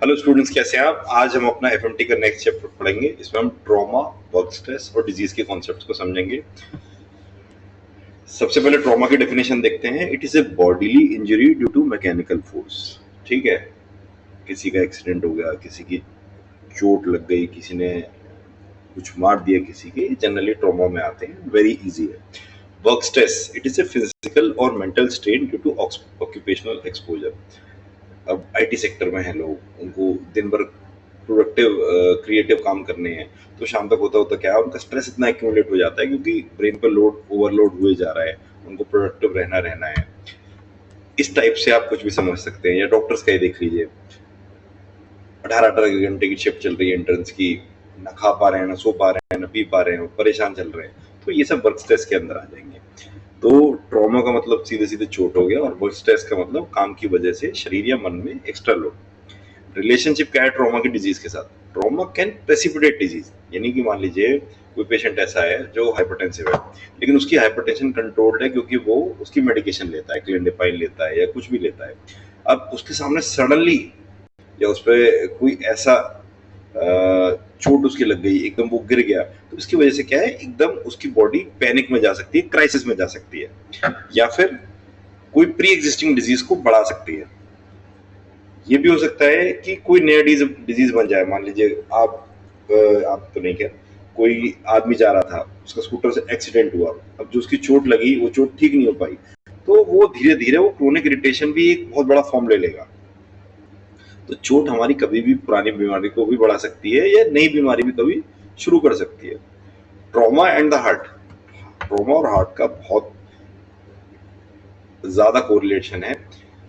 Hello students, कैसे हैं आप? आज हम अपना एफएमटी का नेक्स्ट चैप्टर पढ़ेंगे। इसमें हम ट्रॉमा, वर्क स्ट्रेस और डिजीज के कॉन्सेप्ट्स को समझेंगे। सबसे पहले ट्रॉमा की डेफिनेशन देखते हैं। It is a bodily injury due to mechanical force. ठीक है, किसी का एक्सीडेंट हो गया, किसी की चोट लग गई, किसी ने कुछ मार दिया किसी के, जनरली ट्रॉमा में आते हैं। वेरी इजी है। Work stress, it is a physical और mental strain due to occupational exposure. अब आईटी सेक्टर में हैं लोग, उनको दिन भर प्रोडक्टिव क्रिएटिव काम करने हैं, तो शाम तक होता होता क्या है, उनका स्ट्रेस इतना एक्यूमुलेट हो जाता है क्योंकि ब्रेन पर लोड ओवरलोड हुए जा रहा है, उनको प्रोडक्टिव रहना रहना है। इस टाइप से आप कुछ भी समझ सकते हैं। या डॉक्टर्स का ही देख लीजिए, 18-18 घंटे की शिफ्ट चल रही है एंट्रेंस की, ना खा पा रहे हैं, ना सो पा रहे हैं, ना पी पा रहे हैं, परेशान चल रहे हैं, तो ये सब वर्क स्ट्रेस के अंदर आ जाएंगे। तो ट्रॉमा का मतलब सीधे सीधे चोट हो गया, और वर्क स्ट्रेस का मतलब काम की वजह से शरीर या मन में एक्स्ट्रा लोड। रिलेशनशिप क्या है ट्रॉमा की डिजीज के साथ? ट्रॉमा कैन प्रेसिपिटेट डिजीज, यानी कि मान लीजिए कोई पेशेंट ऐसा है जो हाइपरटेंसिव है, लेकिन उसकी हाइपरटेंशन कंट्रोल्ड है क्योंकि वो उसकी मेडिकेशन लेता है, क्लिंडिपाइन लेता है या कुछ भी लेता है। अब उसके सामने सडनली या उस पर कोई ऐसा चोट उसकी लग गई, एकदम वो गिर गया, तो इसकी वजह से क्या है, एकदम उसकी बॉडी पैनिक में जा सकती है, क्राइसिस में जा सकती है, या फिर कोई प्री एग्जिस्टिंग डिजीज को बढ़ा सकती है। ये भी हो सकता है कि कोई नया डिजीज बन जाए। मान लीजिए आप तो नहीं, क्या कोई आदमी जा रहा था, उसका स्कूटर से एक्सीडेंट हुआ, अब जो उसकी चोट लगी वो चोट ठीक नहीं हो पाई, तो वो धीरे धीरे वो क्रोनिक इरिटेशन भी एक बहुत बड़ा फॉर्म ले लेगा। तो चोट हमारी कभी भी पुरानी बीमारी को भी बढ़ा सकती है या नई बीमारी भी कभी शुरू कर सकती है। Trauma and the heart, trauma और हार्ट का बहुत ज्यादा कोरिलेशन है।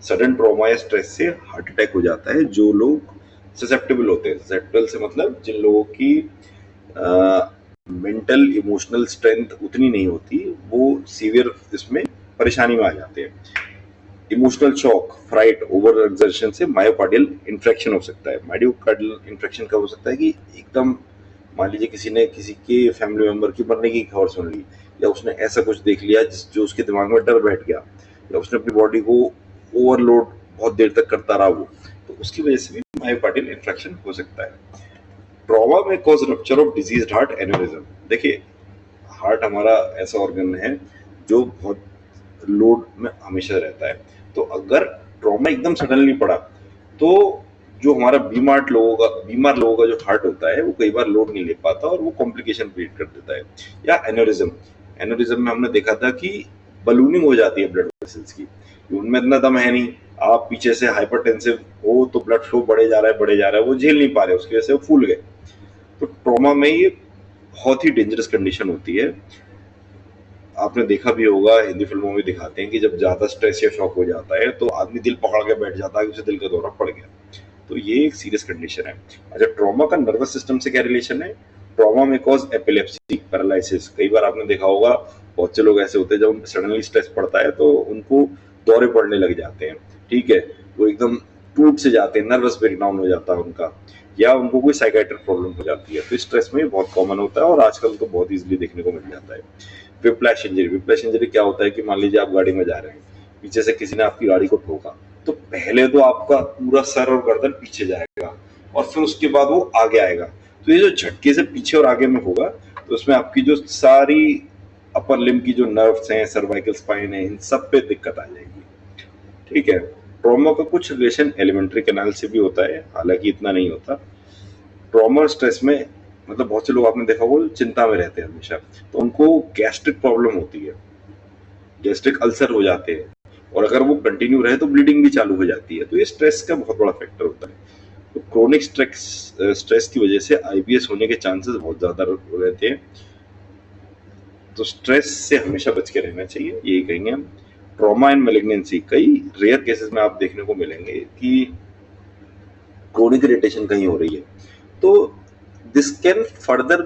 सडन ट्रॉमा या स्ट्रेस से हार्ट अटैक हो जाता है। जो लोग ससेप्टेबल होते हैं, ससेप्टेबल से मतलब जिन लोगों की मेंटल इमोशनल स्ट्रेंथ उतनी नहीं होती, वो सीवियर इसमें परेशानी में आ जाते हैं। Emotional shock, fright, over exertion से मायोकार्डियल इन्फेक्शन हो सकता है। मायोकार्डियल इन्फेक्शन कब हो सकता है कि एकदम मान लीजिए किसी ने किसी के फैमिली मेंबर की मरने की खबर सुन ली, या उसने ऐसा कुछ देख लिया जो उसके दिमाग में डर बैठ गया, या उसने अपनी बॉडी को ओवरलोड बहुत देर तक करता रहा वो, तो उसकी वजह से भी मायोकार्डियल इन्फेक्शन हो सकता है। ट्रॉमा में cause rupture of diseased heart aneurysm. देखिए, हार्ट हमारा ऐसा ऑर्गन है जो बहुत लोड में हमेशा रहता है। तो अगर ट्रॉमा एकदम सडनली पड़ा, तो जो हमारा बीमार लोगों का जो हार्ट होता है, वो कई बार लोड नहीं ले पाता और वो कॉम्प्लिकेशन क्रिएट कर देता है। या एन्यूरिज्म, एन्यूरिज्म में हमने देखा था कि बलूनिंग हो जाती है ब्लड वेसल्स की, उनमें इतना दम है नहीं, आप पीछे से हाइपरटेंसिव हो तो ब्लड फ्लो बढ़े जा रहा है, वो झेल नहीं पा रहे, उसकी वजह से वो फूल गए। तो ट्रॉमा में ये बहुत ही डेंजरस कंडीशन होती है। आपने देखा भी होगा, हिंदी फिल्मों में दिखाते हैं कि जब ज्यादा स्ट्रेस या शॉक हो जाता है तो आदमी दिल पकड़ के बैठ जाता है कि उसे दिल का दौरा पड़ गया। तो ये एक सीरियस कंडीशन है। अच्छा, ट्रॉमा का नर्वस सिस्टम से क्या रिलेशन है? ट्रॉमा में कॉज एपिलेप्सी, पैरालिसिस। कई बार आपने देखा होगा, बहुत से लोग ऐसे होते हैं जब उनको सडनली स्ट्रेस पड़ता है तो उनको दौरे पड़ने लग जाते हैं। ठीक है, वो एकदम टूट से जाते हैं, नर्वस ब्रेकडाउन हो जाता है उनका, या उनको कोई साइकेट्रिक प्रॉब्लम हो जाती है। तो स्ट्रेस में बहुत कॉमन होता है और आजकल तो बहुत इजीली देखने को मिल जाता है। विप्लैश इंजरी, विप्लैश इंजरी क्या होता है कि मान लीजिए आप गाड़ी में जा रहे हैं, पीछे से किसी ने आपकी गाड़ी को ठोका, तो पहले तो आपका पूरा सर और गर्दन पीछे जाएगा और फिर उसके बाद वो आगे आएगा। तो ये जो झटके से पीछे और आगे में होगा, तो उसमें आपकी जो सारी अपर लिम्ब की जो नर्व्स हैं, सर्वाइकल स्पाइन है, इन सब पे दिक्कत आ जाएगी। ठीक है, ट्रॉमा का कुछ रिलेशन एलिमेंट्री कैनाल से भी होता है, हालांकि इतना नहीं होता। ट्रॉमा और स्ट्रेस में मतलब बहुत से लोग आपने देखा वो चिंता में रहते हैं हमेशा, तो उनको गैस्ट्रिक प्रॉब्लम होती है, गैस्ट्रिक अल्सर हो जाते हैं, और अगर वो कंटिन्यू रहे तो ब्लीडिंग भी चालू हो जाती है। तो ये स्ट्रेस का बहुत बड़ा फैक्टर होता है। तो क्रोनिक स्ट्रेस की वजह से आईबीएस होने के चांसेस बहुत ज्यादा रहते हैं। तो स्ट्रेस से हमेशा बच के रहना चाहिए, यही कहेंगे हम। ट्रॉमा एंड मैलिग्नेंसी, कई रेयर केसेस में आप देखने को मिलेंगे कि क्रोनिक इरिटेशन कहीं हो रही है, तो this can further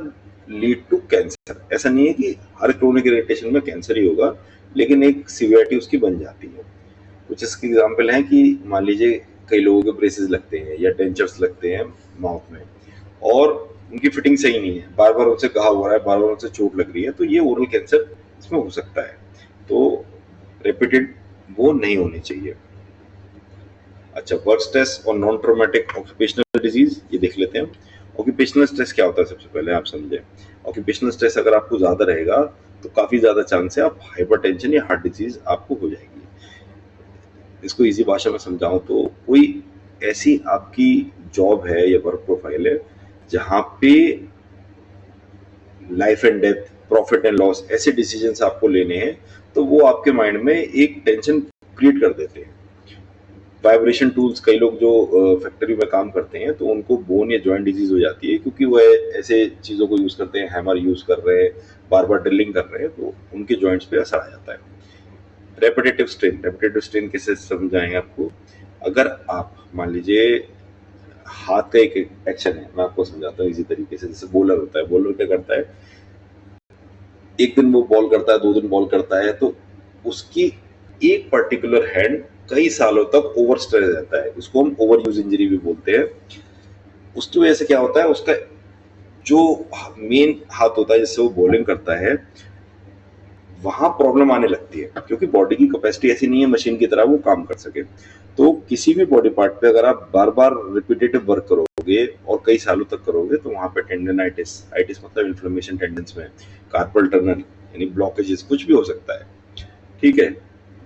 lead to cancer. ऐसा नहीं है कि हर क्रोनिक इरिटेशन में कैंसर ही होगा, लेकिन एक सिवियरिटी उसकी बन जाती है। कुछ इसके एग्जाम्पल हैं कि मान लीजिए कई लोगों के ब्रेसेस लगते हैं या डेंचर्स लगते हैं माउथ में, और उनकी फिटिंग सही नहीं है, बार बार उनसे कहा हुआ है, बार बार उनसे चोट लग रही है, तो ये ओरल कैंसर इसमें हो सकता है। तो रिपीटेड वो नहीं होनी चाहिए। अच्छा, वर्क स्ट्रेस और नॉन ट्रॉमेटिक ऑक्यूपेशनल डिजीज, ये देख लेते हैं। ऑक्यूपेशनल स्ट्रेस क्या होता है, सबसे पहले आप समझें। ऑक्यूपेशनल स्ट्रेस अगर आपको ज्यादा रहेगा तो काफी ज्यादा चांस है आप हाइपरटेंशन या हार्ट डिजीज आपको हो जाएगी। इसको इजी भाषा में समझाऊं तो कोई ऐसी आपकी जॉब है या वर्क प्रोफाइल है जहां पे life and death, profit and loss ऐसे डिसीजंस आपको लेने हैं, तो वो आपके माइंड में एक टेंशन क्रिएट कर देते हैं। वाइब्रेशन टूल्स, कई लोग जो फैक्ट्री में काम करते हैं तो उनको बोन या जॉइंट डिजीज हो जाती है क्योंकि वो ऐसे चीजों को यूज करते हैं, हैमर यूज कर रहे हैं, बार बार ड्रिलिंग कर रहे हैं, तो उनके जॉइंट्स पे असर आ जाता है। रेपिटेटिव स्ट्रेन कैसे समझाएंगे आपको। अगर आप मान लीजिए हाथ का एक एक्शन है, मैं आपको समझाता हूँ इसी तरीके से। जैसे बॉलर होता है, बॉलर क्या करता है, एक दिन वो बॉल करता है, 2 दिन बॉल करता है, तो उसकी एक पर्टिकुलर हैंड कई सालों तक ओवर स्ट्रेस रहता है, उसको हम ओवर यूज इंजरी भी बोलते हैं। उसकी वजह से क्या होता है, उसका जो मेन हाथ होता है जिससे वो बॉलिंग करता है, वहां प्रॉब्लम आने लगती है क्योंकि बॉडी की कैपेसिटी ऐसी नहीं है मशीन की तरह वो काम कर सके। तो किसी भी बॉडी पार्ट पे अगर आप बार बार रिपीटेटिव वर्क करोगे और कई सालों तक करोगे तो वहां पे टेंडनाइटिस, आइटिस मतलब इन्फ्लेमेशन टेंडेंस में, कार्पल टनल यानी ब्लॉकेजेस, कुछ भी हो सकता है। ठीक है,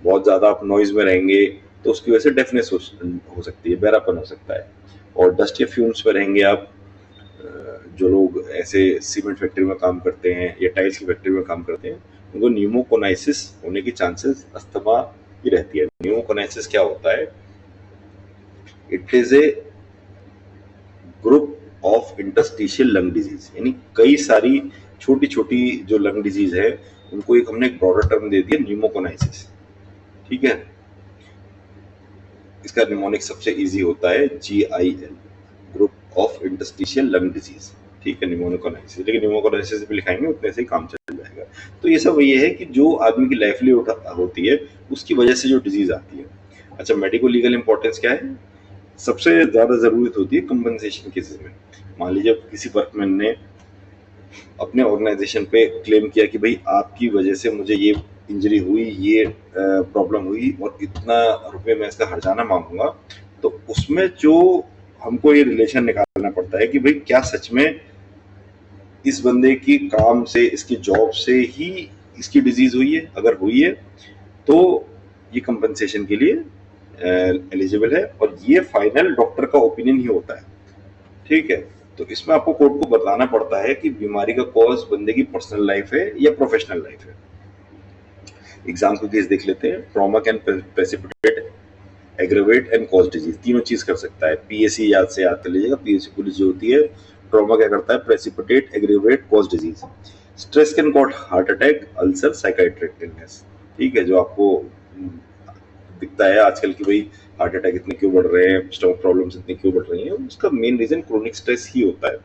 बहुत ज्यादा आप नॉइज में रहेंगे तो उसकी वजह से डेफनेस हो सकती है, बहरापन हो सकता है। और डस्ट या फ्यूम्स में रहेंगे आप, जो लोग ऐसे सीमेंट फैक्ट्री में काम करते हैं या टाइल्स की फैक्ट्री में काम करते हैं, उनको न्यूमोकोनाइसिस होने की चांसेस अस्थमा की रहती है। न्यूमोकोनाइसिस क्या होता है, it is A group of interstitial lung disease, यानी कई सारी छोटी छोटी जो लंग डिजीज है उनको एक हमने एक ब्रॉडर टर्म दे दिया, न्यूमोकोनाइसिस। ठीक है, इसका निमोनिक सबसे इजी होता है GIL, group of interstitial lung disease. ठीक है, निमोनिकोनाइसिस, लेकिन निमोनिकोनाइसिस भी लिखाएंगे उतने से ही काम चल जाएगा। तो ये सब ये है कि जो आदमी की लाइफलीहुड होती है उसकी वजह से जो डिजीज आती है। अच्छा, मेडिको लीगल इंपॉर्टेंस क्या है, सबसे ज्यादा जरूरत होती है कंपनसेशन केसेस में। मान लीजिए किसी वर्कमैन ने अपने ऑर्गेनाइजेशन पे क्लेम किया कि भाई आपकी वजह से मुझे ये इंजरी हुई, ये प्रॉब्लम हुई और इतना रुपए मैं इसका हर्जाना मांगूंगा, तो उसमें जो हमको ये रिलेशन निकालना पड़ता है कि भाई क्या सच में इस बंदे की काम से, इसकी जॉब से ही इसकी डिजीज हुई है। अगर हुई है तो ये कंपनसेशन के लिए एलिजिबल है और ये फाइनल डॉक्टर का ओपिनियन ही होता है। ठीक है, तो इसमें आपको कोर्ट को बताना पड़ता है कि बीमारी का कॉज बंदे की पर्सनल लाइफ है या प्रोफेशनल लाइफ है। एग्जाम को केस देख लेते हैं। Trauma can precipitate, aggravate and cause disease, तीनों चीज कर सकता है। PSC याद से याद कर लीजिएगा, PSC पुलिस जो होती है, ट्रॉमा क्या करता है, precipitate, aggravate, cause disease. Stress can cause heart attack, ulcer, psychiatric illness. ठीक है, जो आपको दिखता है आजकल की भाई हार्ट अटैक इतने क्यों बढ़ रहे हैं, स्टमक प्रॉब्लम्स इतनी क्यों बढ़ रही हैं, उसका मेन रीजन क्रोनिक स्ट्रेस ही होता है।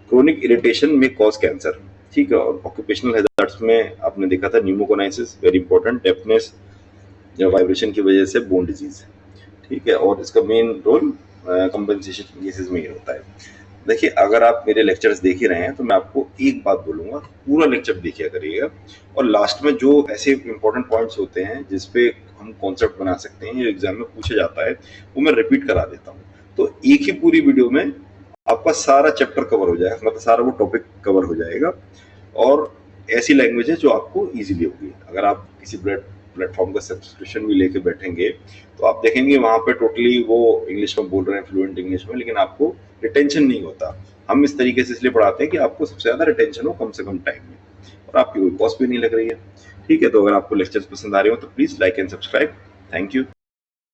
क्रोनिक इरिटेशन में कॉज कैंसर। ठीक है, और ऑक्यूपेशनल हैजार्ड्स में आपने देखा था न्यूमोकोनाइसिस, वेरी इंपॉर्टेंट, डेफनेस या वाइब्रेशन की वजह से बोन डिजीज। ठीक है, और इसका मेन रोल कंपनसेशन केसेस में ही होता है। देखिए, अगर आप मेरे लेक्चर्स देख ही रहे हैं तो मैं आपको एक बात बोलूंगा, पूरा लेक्चर देखिए करिएगा, और लास्ट में जो ऐसे इंपॉर्टेंट पॉइंट्स होते हैं जिसपे हम कॉन्सेप्ट बना सकते हैं, जो एग्जाम में पूछा जाता है, वो मैं रिपीट करा देता हूँ। तो एक ही पूरी वीडियो में आपका सारा चैप्टर कवर हो जाएगा, मतलब सारा वो टॉपिक कवर हो जाएगा, और ऐसी लैंग्वेज है जो आपको इजीली होगी। अगर आप किसी प्लेटफॉर्म का सब्सक्रिप्शन भी लेके बैठेंगे तो आप देखेंगे वहां पे टोटली वो इंग्लिश में बोल रहे हैं, फ्लुएंट इंग्लिश में, लेकिन आपको रिटेंशन नहीं होता। हम इस तरीके से इसलिए पढ़ाते हैं कि आपको सबसे ज्यादा रिटेंशन हो कम से कम टाइम में, और आपकी कोई कॉस्ट भी नहीं लग रही है। ठीक है, तो अगर आपको लेक्चर्स पसंद आ रहे हो तो please like and subscribe. Thank you.